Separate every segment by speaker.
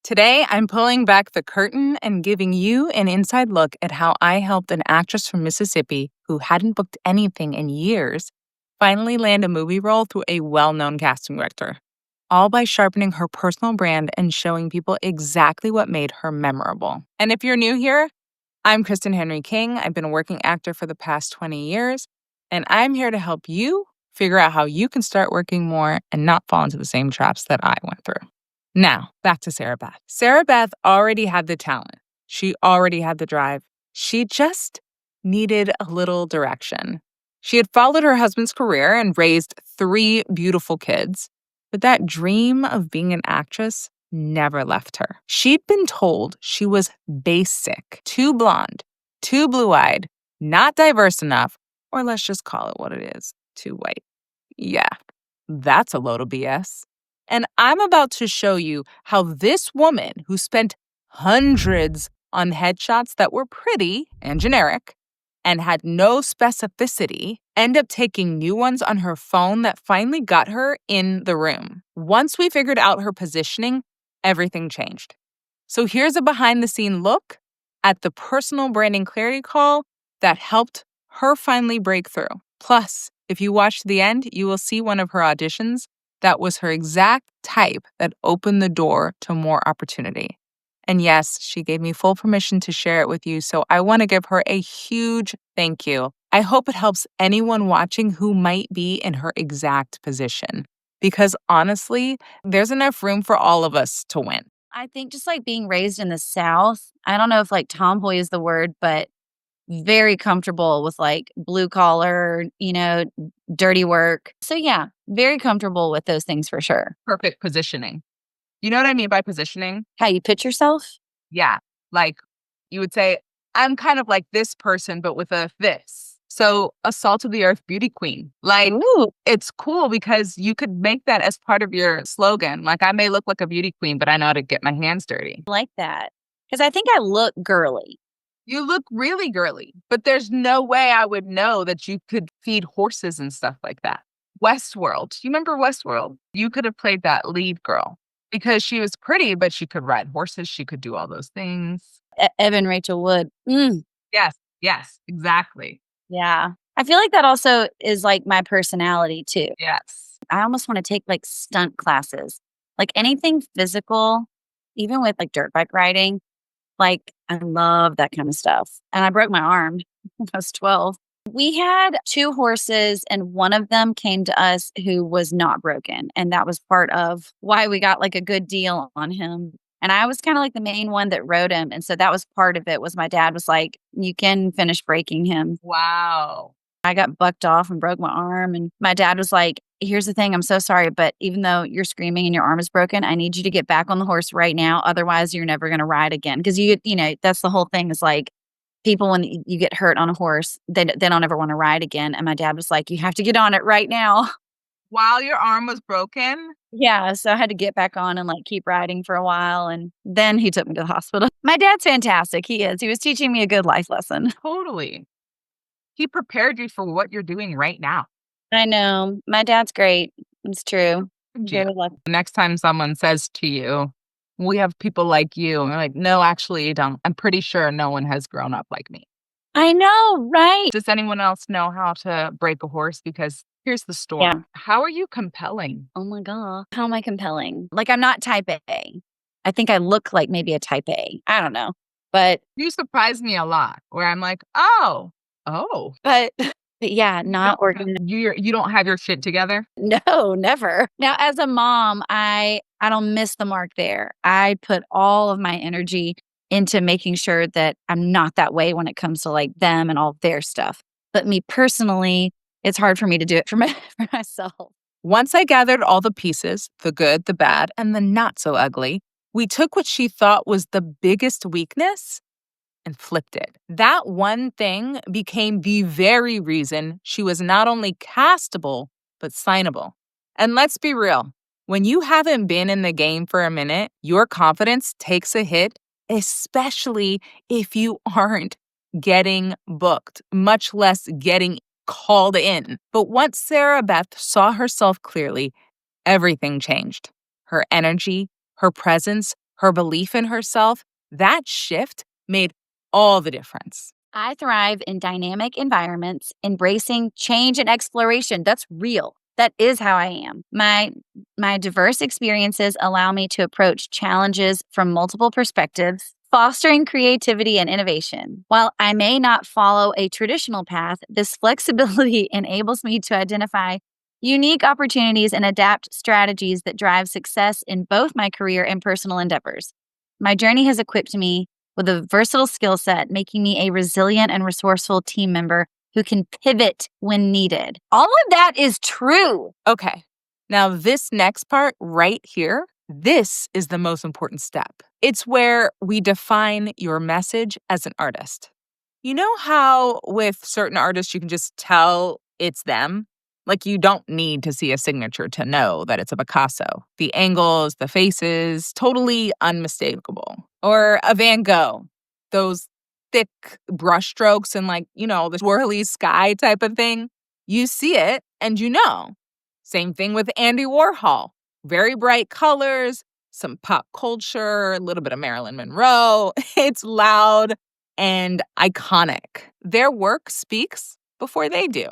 Speaker 1: Today, I'm pulling back the curtain and giving you an inside look at how I helped an actress from Mississippi who hadn't booked anything in years finally land a movie role through a well-known casting director, all by sharpening her personal brand and showing people exactly what made her memorable. And if you're new here, I'm Kristen Henry King. I've been a working actor for the past 20 years, and I'm here to help you figure out how you can start working more and not fall into the same traps that I went through. Now, back to Sarah Beth. Sarah Beth already had the talent. She already had the drive. She just needed a little direction. She had followed her husband's career and raised 3 beautiful kids, but that dream of being an actress never left her. She'd been told she was basic, too blonde, too blue-eyed, not diverse enough, or let's just call it what it is, too white. Yeah, that's a load of BS. And I'm about to show you how this woman who spent hundreds on headshots that were pretty and generic and had no specificity ended up taking new ones on her phone that finally got her in the room. Once we figured out her positioning, everything changed. So here's a behind-the-scene look at the personal branding clarity call that helped her finally break through. Plus, if you watch to the end, you will see one of her auditions that was her exact type that opened the door to more opportunity. And yes, she gave me full permission to share it with you, so I want to give her a huge thank you. I hope it helps anyone watching who might be in her exact position. Because honestly, there's enough room for all of us to win.
Speaker 2: I think just like being raised in the South, I don't know if like tomboy is the word, but very comfortable with like blue collar, dirty work. So yeah, very comfortable with those things for sure.
Speaker 1: Perfect positioning. You know what I mean by positioning?
Speaker 2: How you pitch yourself?
Speaker 1: Yeah. Like you would say, I'm kind of like this person, but with a this. So a salt of the earth beauty queen. Like,
Speaker 2: Ooh,
Speaker 1: it's cool because you could make that as part of your slogan. Like, I may look like a beauty queen, but I know how to get my hands dirty.
Speaker 2: I like that. Because I think I look girly.
Speaker 1: You look really girly, but there's no way I would know that you could feed horses and stuff like that. Westworld. You remember Westworld? You could have played that lead girl because she was pretty, but she could ride horses. She could do all those things.
Speaker 2: Evan Rachel Wood.
Speaker 1: Yes, exactly.
Speaker 2: Yeah. I feel like that also is like my personality too.
Speaker 1: Yes.
Speaker 2: I almost want to take like stunt classes, like anything physical, even with like dirt bike riding. Like, I love that kind of stuff. And I broke my arm when I was 12. We had 2 horses, and one of them came to us who was not broken. And that was part of why we got like a good deal on him. And I was kind of like the main one that rode him. And so that was part of it was my dad was like, you can finish breaking him.
Speaker 1: Wow.
Speaker 2: I got bucked off and broke my arm. And my dad was like, here's the thing. I'm so sorry. But even though you're screaming and your arm is broken, I need you to get back on the horse right now. Otherwise, you're never going to ride again. Because that's the whole thing is like people, when you get hurt on a horse, they don't ever want to ride again. And my dad was like, you have to get on it right now.
Speaker 1: While your arm was broken?
Speaker 2: Yeah. So I had to get back on and like keep riding for a while. And then he took me to the hospital. My dad's fantastic. He is. He was teaching me a good life lesson.
Speaker 1: Totally. He prepared you for what you're doing right now.
Speaker 2: I know. My dad's great. It's true. Very lucky.
Speaker 1: Next time someone says to you, we have people like you, and you're like, no, actually, you don't. I'm pretty sure no one has grown up like me.
Speaker 2: I know, right?
Speaker 1: Does anyone else know how to break a horse? Because here's the story.
Speaker 2: Yeah.
Speaker 1: How are you compelling?
Speaker 2: Oh my God. How am I compelling? Like, I'm not type A. I think I look like maybe a type A. I don't know. But
Speaker 1: You surprise me a lot where I'm like, oh.
Speaker 2: but yeah, not organized.
Speaker 1: You don't have your shit together?
Speaker 2: No, never. Now, as a mom, I don't miss the mark there. I put all of my energy into making sure that I'm not that way when it comes to like them and all their stuff. But me personally, it's hard for me to do it for myself. Once I gathered all the pieces, the good, the bad, and the not so ugly, we took what she thought was the biggest weakness and flipped it. That one thing became the very reason she was not only castable, but signable. And let's be real, when you haven't been in the game for a minute, your confidence takes a hit, especially if you aren't getting booked, much less getting called in. But once Sarah Beth saw herself clearly, everything changed. Her energy, her presence,
Speaker 1: her belief in herself, that shift made all the difference.
Speaker 2: I thrive in dynamic environments, embracing change and exploration. That's real. That is how I am. My diverse experiences allow me to approach challenges from multiple perspectives, fostering creativity and innovation. While I may not follow a traditional path, this flexibility enables me to identify unique opportunities and adapt strategies that drive success in both my career and personal endeavors. My journey has equipped me with a versatile skill set, making me a resilient and resourceful team member who can pivot when needed. All of that is true.
Speaker 1: Okay, now this next part right here, this is the most important step. It's where we define your message as an artist. You know how with certain artists you can just tell it's them? Like you don't need to see a signature to know that it's a Picasso. The angles, the faces, totally unmistakable. Or a Van Gogh, those thick brush strokes and the swirly sky type of thing. You see it and you know. Same thing with Andy Warhol. Very bright colors, some pop culture, a little bit of Marilyn Monroe. It's loud and iconic. Their work speaks before they do.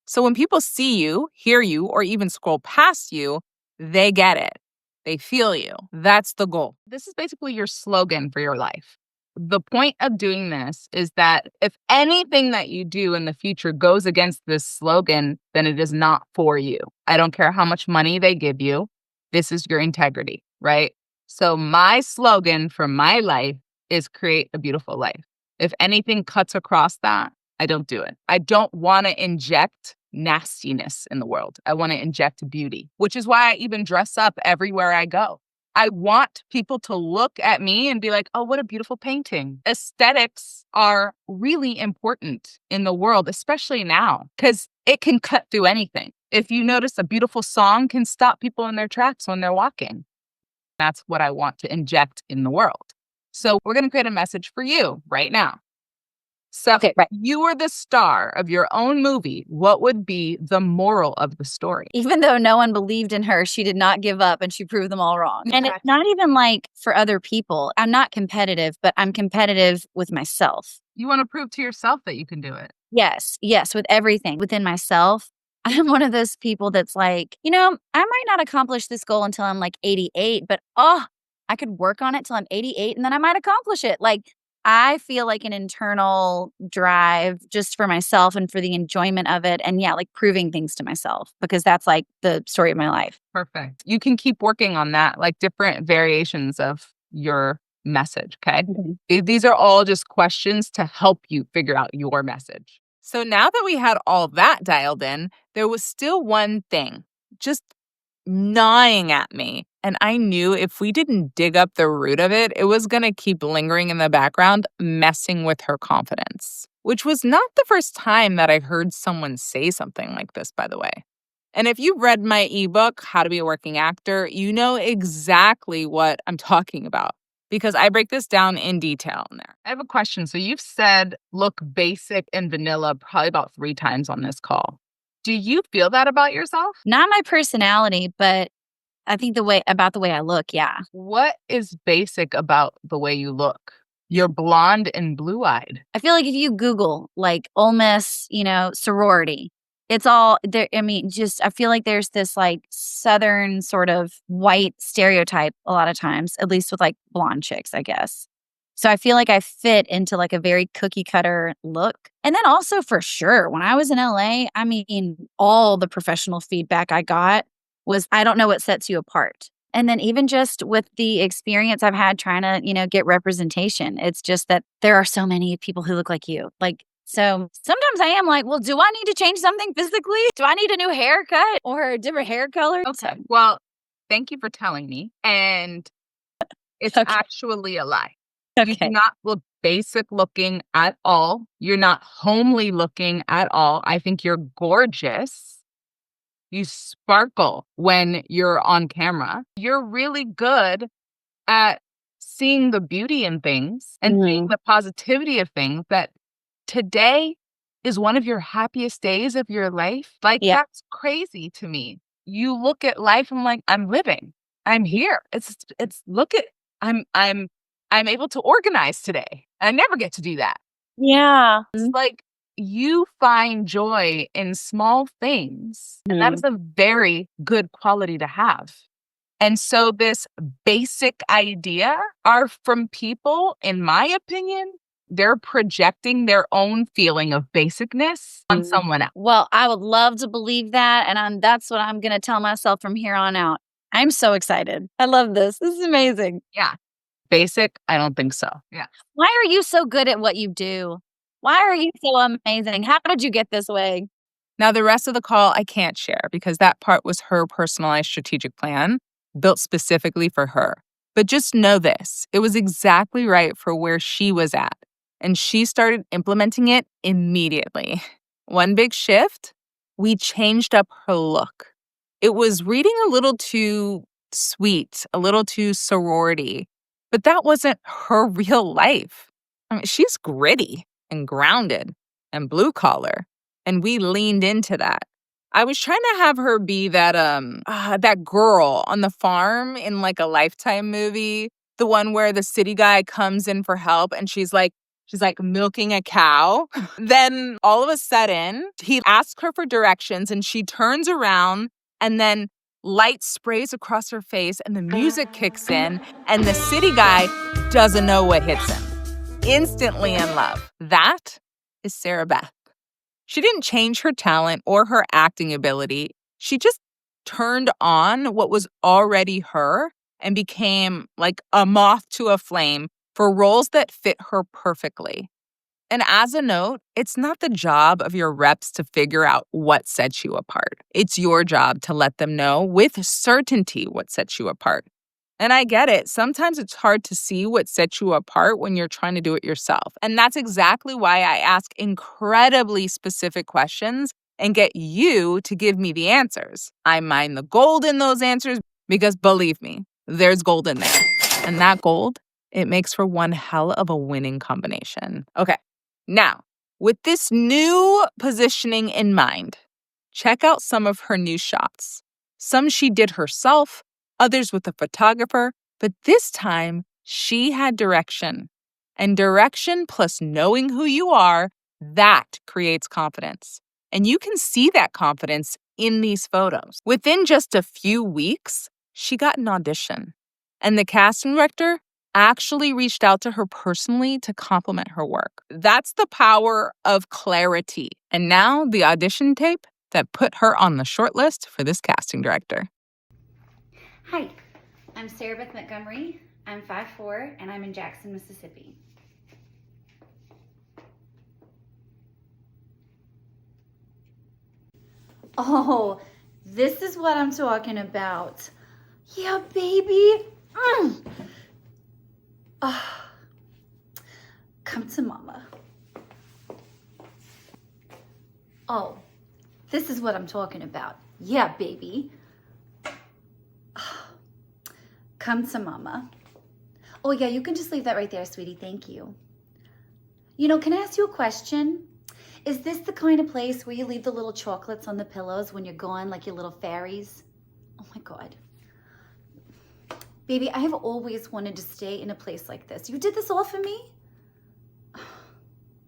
Speaker 1: So when people see you, hear you, or even scroll past you, they get it. They feel you. That's the goal. This is basically your slogan for your life. The point of doing this is that if anything that you do in the future goes against this slogan, then it is not for you. I don't care how much money they give you. This is your integrity, right? So my slogan for my life is create a beautiful life. If anything cuts across that, I don't do it. I don't want to inject nastiness in the world. I want to inject beauty, which is why I even dress up everywhere I go. I want people to look at me and be like, oh, what a beautiful painting. Aesthetics are really important in the world, especially now, because it can cut through anything. If you notice, a beautiful song can stop people in their tracks when they're walking. That's what I want to inject in the world. So we're going to create a message for you right now. So
Speaker 2: Okay, right.
Speaker 1: You were the star of your own movie. What would be the moral of the story?
Speaker 2: Even though no one believed in her, she did not give up and she proved them all wrong. And
Speaker 1: Okay.
Speaker 2: it's not even like for other people. I'm not competitive, but I'm competitive with myself.
Speaker 1: You want to prove to yourself that you can do it.
Speaker 2: Yes, with everything within myself. I'm one of those people that's like, I might not accomplish this goal until I'm like 88, but I could work on it till I'm 88 and then I might accomplish it. Like, I feel like an internal drive just for myself and for the enjoyment of it. And yeah, like proving things to myself because that's like the story of my life.
Speaker 1: Perfect. You can keep working on that, like different variations of your message. Okay.
Speaker 2: Mm-hmm.
Speaker 1: These are all just questions to help you figure out your message. So now that we had all that dialed in, there was still one thing just gnawing at me. And I knew if we didn't dig up the root of it, it was going to keep lingering in the background, messing with her confidence, which was not the first time that I heard someone say something like this, by the way. And if you've read my ebook, How to Be a Working Actor, you know exactly what I'm talking about because I break this down in detail in there. I have a question. So you've said look basic and vanilla probably about 3 times on this call. Do you feel that about yourself?
Speaker 2: Not my personality, but I think the way I look, yeah.
Speaker 1: What is basic about the way you look? You're blonde and blue-eyed.
Speaker 2: I feel like if you Google like Ole Miss, sorority, it's all there. I mean, just I feel like there's this like Southern sort of white stereotype a lot of times, at least with like blonde chicks, I guess. So I feel like I fit into like a very cookie cutter look. And then also for sure, when I was in LA, I mean, all the professional feedback I got was, I don't know what sets you apart. And then even just with the experience I've had trying to, get representation, it's just that there are so many people who look like you. Like, so sometimes I am like, well, do I need to change something physically? Do I need a new haircut or a different hair color?
Speaker 1: Okay. Well, thank you for telling me. And it's actually a lie. You do not look basic looking at all. You're not homely looking at all. I think you're gorgeous. You sparkle when you're on camera. You're really good at seeing the beauty in things and seeing the positivity of things that today is one of your happiest days of your life. Like, that's crazy to me. You look at life and like, I'm living. I'm here. It's look at I'm able to organize today. I never get to do that.
Speaker 2: Yeah.
Speaker 1: It's like you find joy in small things, and that is a very good quality to have. And so this basic idea are from people, in my opinion, they're projecting their own feeling of basicness on someone else.
Speaker 2: Well, I would love to believe that, and that's what I'm gonna tell myself from here on out. I'm so excited. I love this. This is amazing.
Speaker 1: Yeah. Basic? I don't think so. Yeah.
Speaker 2: Why are you so good at what you do? Why are you so amazing? How did you get this way?
Speaker 1: Now, the rest of the call I can't share because that part was her personalized strategic plan built specifically for her. But just know this, it was exactly right for where she was at. And she started implementing it immediately. One big shift, we changed up her look. It was reading a little too sweet, a little too sorority, but that wasn't her real life. I mean, she's gritty and grounded and blue collar, and we leaned into that. I was trying to have her be that girl on the farm in like a Lifetime movie, the one where the city guy comes in for help and she's like milking a cow. Then all of a sudden, he asks her for directions and she turns around and then light sprays across her face and the music kicks in and the city guy doesn't know what hits him. Instantly in love. That is Sarah Beth. She didn't change her talent or her acting ability. She just turned on what was already her and became like a moth to a flame for roles that fit her perfectly. And as a note, it's not the job of your reps to figure out what sets you apart. It's your job to let them know with certainty what sets you apart. And I get it. Sometimes it's hard to see what sets you apart when you're trying to do it yourself. And that's exactly why I ask incredibly specific questions and get you to give me the answers. I mine the gold in those answers because believe me, there's gold in there. And that gold, it makes for one hell of a winning combination. Okay, now, with this new positioning in mind, check out some of her new shots. Some she did herself, others with a photographer, but this time she had direction. And direction plus knowing who you are, that creates confidence. And you can see that confidence in these photos. Within just a few weeks, she got an audition. And the casting director actually reached out to her personally to compliment her work. That's the power of clarity. And now the audition tape that put her on the short list for this casting director.
Speaker 3: Hi, I'm Sarah Beth Montgomery. I'm 5'4", and I'm in Jackson, Mississippi. Oh, this is what I'm talking about. Yeah, baby. Oh, come to mama. Oh, this is what I'm talking about. Yeah, baby. Come to mama. Oh yeah, you can just leave that right there, sweetie. Thank you. You know, can I ask you a question? Is this the kind of place where you leave the little chocolates on the pillows when you're gone, like your little fairies? Oh my God. Baby, I have always wanted to stay in a place like this. You did this all for me?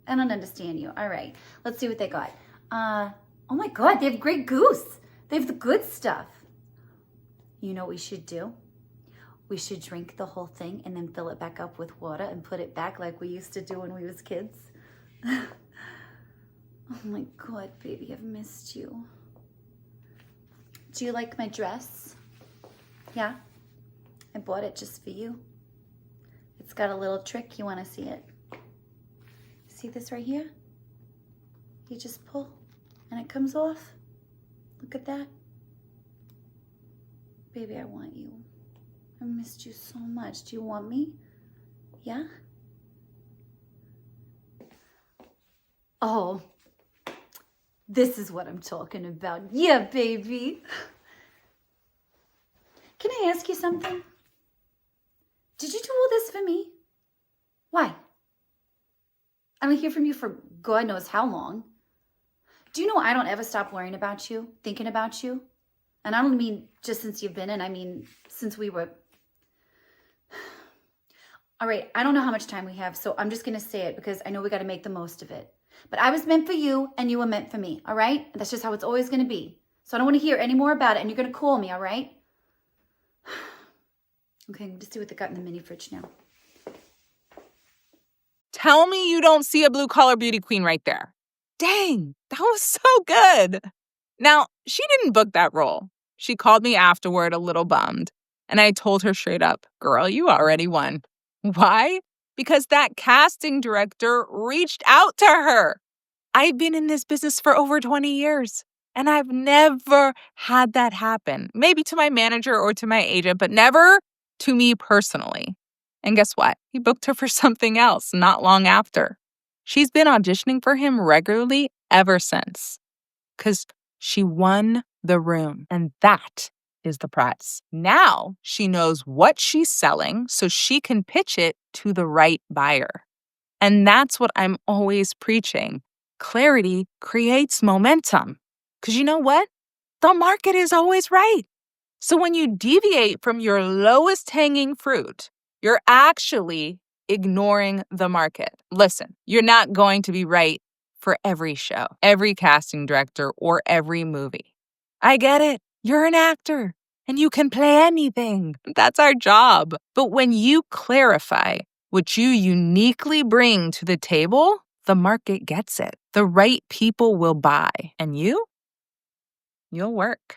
Speaker 3: I don't understand you. All right, let's see what they got. Oh my God, they have Grey Goose. They have the good stuff. You know what we should do? We should drink the whole thing and then fill it back up with water and put it back like we used to do when we was kids. Oh my God, baby, I've missed you. Do you like my dress? Yeah? I bought it just for you. It's got a little trick. You want to see it? See this right here? You just pull and it comes off. Look at that. Baby, I want you. I missed you so much. Do you want me? Yeah? Oh, this is what I'm talking about. Yeah, baby. Can I ask you something? Did you do all this for me? Why? I don't hear from you for God knows how long. Do you know I don't ever stop worrying about you, thinking about you? And I don't mean just since you've been in, I mean since we were... All right, I don't know how much time we have, so I'm just going to say it because I know we got to make the most of it. But I was meant for you and you were meant for me, all right? That's just how it's always going to be. So I don't want to hear any more about it, and you're going to call me, all right? Okay, I'm just see what they got in the mini fridge now.
Speaker 1: Tell me you don't see a blue-collar beauty queen right there. Dang, that was so good. Now, she didn't book that role. She called me afterward a little bummed, and I told her straight up, girl, you already won. Why? Because that casting director reached out to her. I've been in this business for over 20 years, and I've never had that happen. Maybe to my manager or to my agent, but never to me personally. And guess what? He booked her for something else not long after. She's been auditioning for him regularly ever since. Because she won the room, and that is the prize. Now she knows what she's selling so she can pitch it to the right buyer. And that's what I'm always preaching. Clarity creates momentum. Because you know what? The market is always right. So when you deviate from your lowest hanging fruit, you're actually ignoring the market. Listen, you're not going to be right for every show, every casting director, or every movie. I get it. You're an actor and you can play anything. That's our job. But when you clarify what you uniquely bring to the table, the market gets it. The right people will buy. And you'll work.